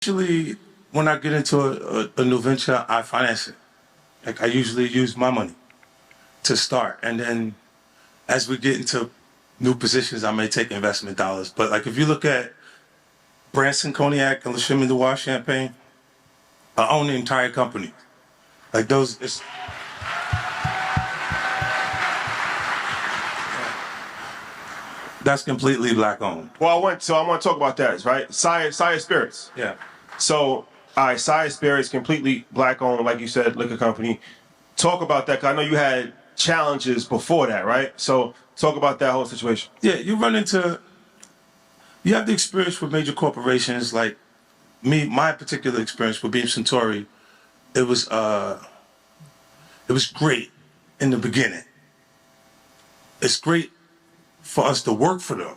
Usually, when I get into a new venture, I finance it. Like I usually use my money to start, and then as we get into new positions, I may take investment dollars. But like if you look at Branson Cognac and Le Chemin Noir Champagne, I own the entire company. Like those, that's completely black owned. Well, I want to talk about that, right? Sire Spirits. Yeah. So, all right, Sire Spirits, completely black owned, like you said, liquor company. Talk about that, 'cause I know you had challenges before that, right? So, talk about that whole situation. Yeah, you have the experience with major corporations like me. My particular experience with Beam Centauri, it was uh, it was great in the beginning. It's great for us to work for them.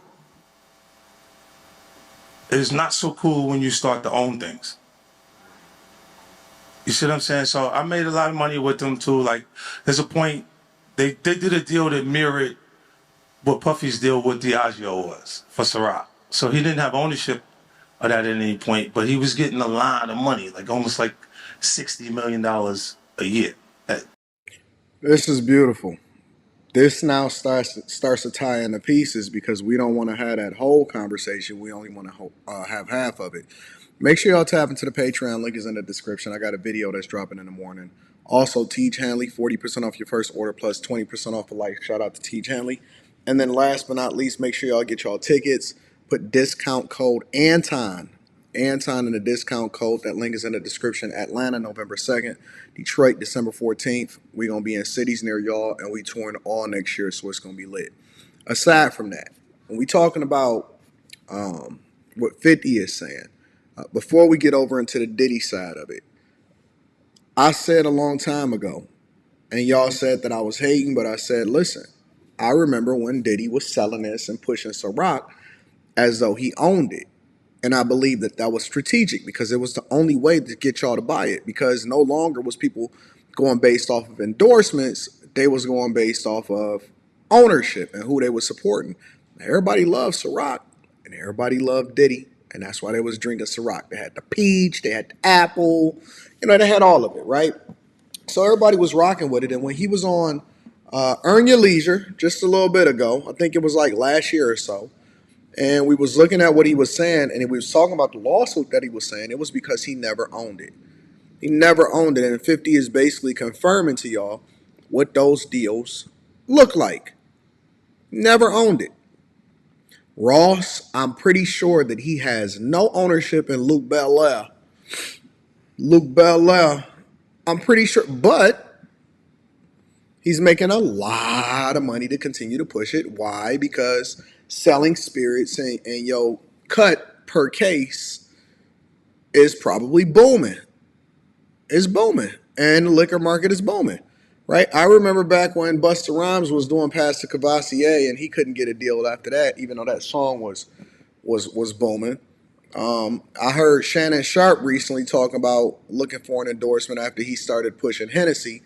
It's not so cool when you start to own things. You see what I'm saying? So I made a lot of money with them too. Like, there's a point they did a deal that mirrored what Puffy's deal with Diageo was for Ciroc. So he didn't have ownership of that at any point, but he was getting a lot of money, like almost like $60 million a year. This is beautiful. This now starts to tie into pieces because we don't want to have that whole conversation. We only want to have half of it. Make sure y'all tap into the Patreon. Link is in the description. I got a video that's dropping in the morning. Also, Teach Hanley, 40% off your first order plus 20% off for life. Shout out to Teach Hanley. And then last but not least, make sure y'all get y'all tickets. Put discount code Anton in the discount code. That link is in the description. Atlanta, November 2nd. Detroit, December 14th. We're going to be in cities near y'all, and we touring all next year, so it's going to be lit. Aside from that, when we talking about what 50 is saying, before we get over into the Diddy side of it, I said a long time ago, and y'all said that I was hating, but I said, listen, I remember when Diddy was selling this and pushing Ciroc as though he owned it. And I believe that that was strategic because it was the only way to get y'all to buy it, because no longer was people going based off of endorsements. They was going based off of ownership and who they were supporting. Everybody loved Ciroc and everybody loved Diddy. And that's why they was drinking Ciroc. They had the peach, they had the apple, they had all of it, right? So everybody was rocking with it. And when he was on Earn Your Leisure just a little bit ago, I think it was like last year or so, and we was looking at what he was saying, and he was talking about the lawsuit that he was saying. It was because he never owned it. He never owned it, and 50 is basically confirming to y'all what those deals look like. Never owned it. Ross, I'm pretty sure that he has no ownership in Luke Belair. Luke Belair, I'm pretty sure, but he's making a lot of money to continue to push it. Why? Because selling spirits and your cut per case is probably booming. It's booming. And the liquor market is booming. Right? I remember back when Busta Rhymes was doing Pastor Cavassier and he couldn't get a deal after that, even though that song was booming. I heard Shannon Sharp recently talking about looking for an endorsement after he started pushing Hennessy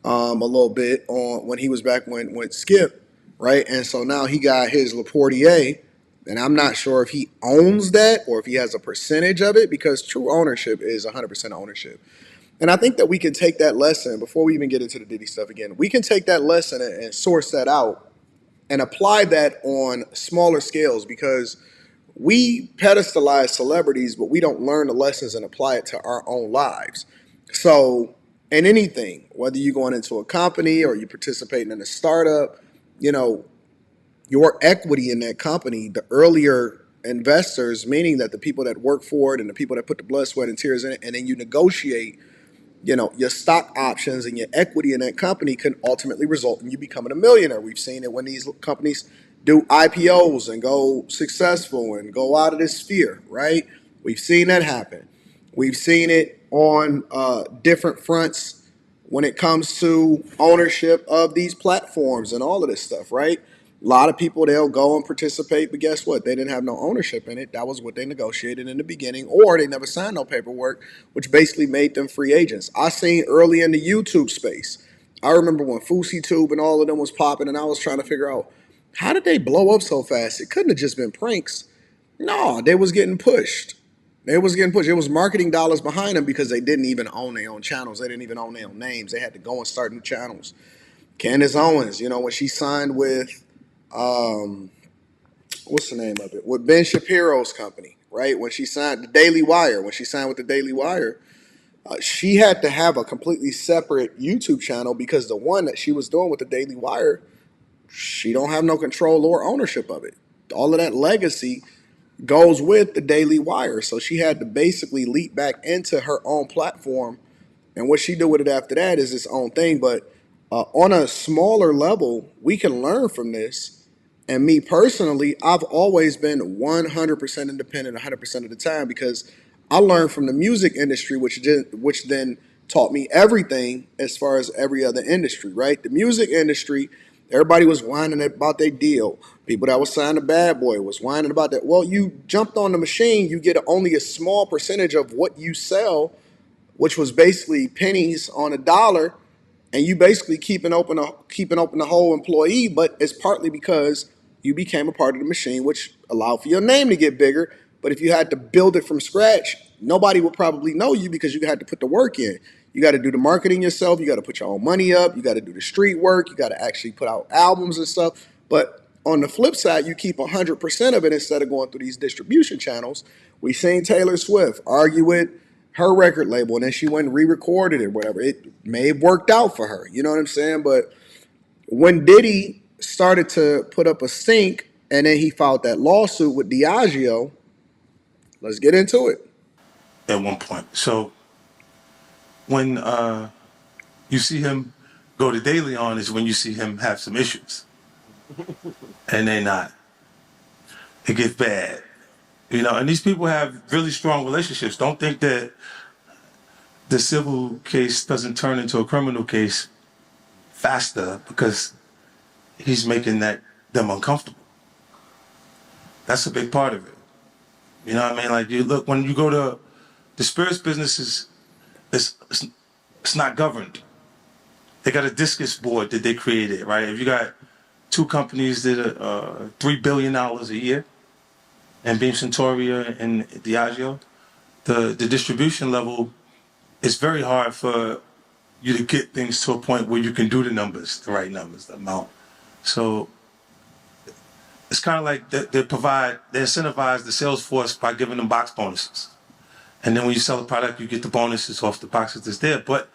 a little bit on when he was back when with Skip, right? And so now he got his Laportier, and I'm not sure if he owns that or if he has a percentage of it, because true ownership is 100% ownership. And I think that we can take that lesson before we even get into the Diddy stuff again. We can take that lesson and source that out and apply that on smaller scales, because we pedestalize celebrities, but we don't learn the lessons and apply it to our own lives. So in anything, whether you're going into a company or you're participating in a startup, your equity in that company, the earlier investors, meaning that the people that work for it and the people that put the blood, sweat, and tears in it, and then you negotiate, your stock options and your equity in that company can ultimately result in you becoming a millionaire. We've seen it when these companies do IPOs and go successful and go out of this sphere, right? We've seen that happen. We've seen it on different fronts when it comes to ownership of these platforms and all of this stuff, right? A lot of people, they'll go and participate, but guess what? They didn't have no ownership in it. That was what they negotiated in the beginning, or they never signed no paperwork, which basically made them free agents. I seen early in the YouTube space. I remember when FouseyTube and all of them was popping, and I was trying to figure out, how did they blow up so fast? It couldn't have just been pranks. No, they was getting pushed. They was getting pushed. It was marketing dollars behind them because they didn't even own their own channels. They didn't even own their own names. They had to go and start new channels. Candace Owens, when she signed with, what's the name of it? With Ben Shapiro's company, right? When she signed the Daily Wire, when she signed with the Daily Wire, she had to have a completely separate YouTube channel because the one that she was doing with the Daily Wire, she don't have no control or ownership of it. All of that legacy goes with the Daily Wire. So she had to basically leap back into her own platform. And what she did with it after that is its own thing. But on a smaller level, we can learn from this. And me personally, I've always been 100% independent 100% of the time because I learned from the music industry, which then taught me everything as far as every other industry, right? The music industry, everybody was whining about their deal. People that was signed to Bad Boy was whining about that. Well, you jumped on the machine, you get only a small percentage of what you sell, which was basically pennies on a dollar, and you basically keeping open the whole employee. But it's partly because you became a part of the machine, which allowed for your name to get bigger. But if you had to build it from scratch, nobody would probably know you because you had to put the work in. You got to do the marketing yourself. You got to put your own money up. You got to do the street work. You got to actually put out albums and stuff. But on the flip side, you keep 100% of it instead of going through these distribution channels. We seen Taylor Swift argue with her record label, and then she went and re-recorded it, whatever. It may have worked out for her. You know what I'm saying? But when Diddy started to put up a stink, and then he filed that lawsuit with Diageo, let's get into it. At one point. So when you see him go to Daily on is when you see him have some issues. And they not. It gets bad. And these people have really strong relationships. Don't think that the civil case doesn't turn into a criminal case faster because he's making them uncomfortable. That's a big part of it. You know what I mean? Like you look when you go to the spirits businesses, it's not governed. They got a discus board that they created, right? If you got two companies that are $3 billion a year, and Beam Centauria and Diageo, the distribution level, it's very hard for you to get things to a point where you can do the right numbers, the amount. So it's kind of like they incentivize the sales force by giving them box bonuses. And then when you sell a product, you get the bonuses off the boxes that's there. But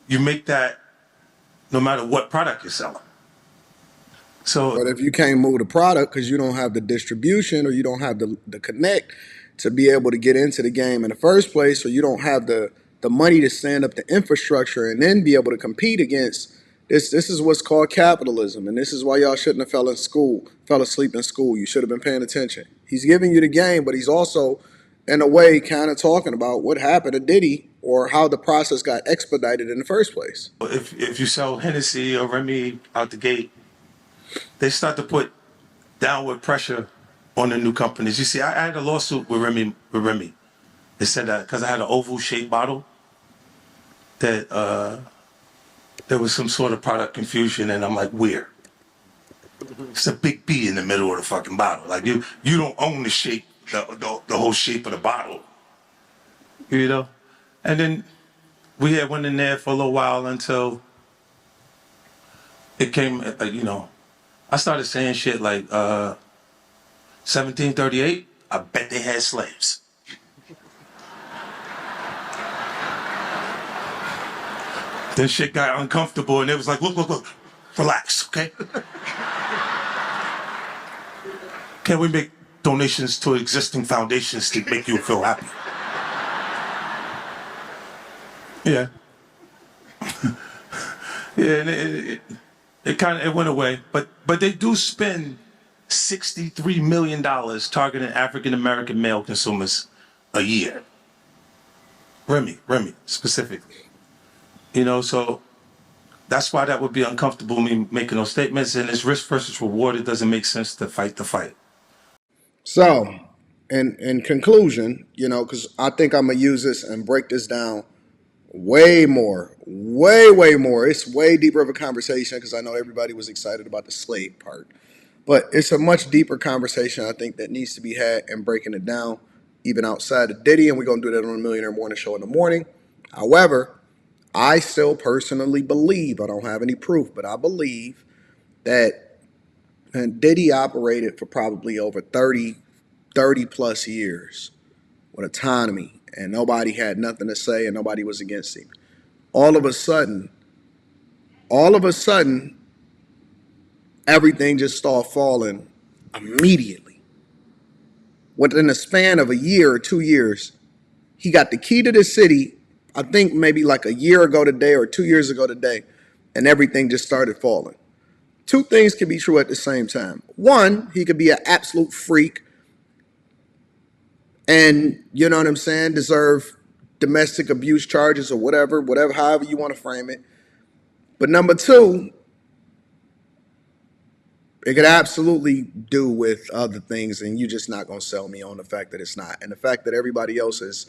you make that no matter what product you're selling. But if you can't move the product because you don't have the distribution or you don't have the connect to be able to get into the game in the first place, or you don't have the money to stand up the infrastructure and then be able to compete against this is what's called capitalism. And this is why y'all shouldn't have fell asleep in school. You should have been paying attention. He's giving you the game, but he's also, in a way, kind of talking about what happened to Diddy or how the process got expedited in the first place. If you sell Hennessy or Remy out the gate, they start to put downward pressure on the new companies. You see, I had a lawsuit with Remy. They said that because I had an oval-shaped bottle, that there was some sort of product confusion, and I'm like, where? It's a big B in the middle of the fucking bottle. Like you don't own the shape, the whole shape of the bottle, And then we had went in there for a little while until it came, I started saying shit like 1738. I bet they had slaves. Then shit got uncomfortable, and it was like, look, relax, okay? Can we make donations to existing foundations to make you feel happy? Yeah. Yeah, and it went away. But they do spend $63 million targeting African American male consumers a year. Remy specifically. So that's why that would be uncomfortable, me making those statements. And it's risk versus reward. It doesn't make sense to fight the fight. So, in conclusion, because I think I'm going to use this and break this down way more. It's way deeper of a conversation because I know everybody was excited about the slave part. But it's a much deeper conversation, I think, that needs to be had and breaking it down even outside of Diddy, and we're going to do that on the Millionaire Morning Show in the morning. However, I still personally believe, I don't have any proof, but I believe that Diddy operated for probably over 30 plus years with autonomy, and nobody had nothing to say and nobody was against him. All of a sudden, everything just started falling immediately. Within the span of a year or 2 years, he got the key to the city, I think maybe like a year ago today or 2 years ago today, and everything just started falling. Two things can be true at the same time. One, he could be an absolute freak and, you know what I'm saying, deserve domestic abuse charges or whatever, however you want to frame it. But number two, it could absolutely do with other things, and you're just not going to sell me on the fact that it's not. And the fact that everybody else is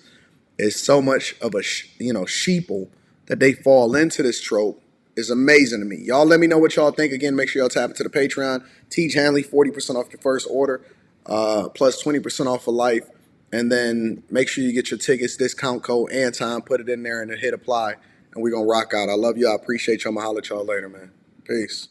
so much of a sheeple that they fall into this trope is amazing to me. Y'all let me know what y'all think. Again, make sure y'all tap into the Patreon. Teach Hanley 40% off your first order, plus 20% off for life. And then make sure you get your tickets, discount code Anton, put it in there and then hit apply. And we're going to rock out. I love you. I appreciate y'all. I'm going to holler at y'all later, man. Peace.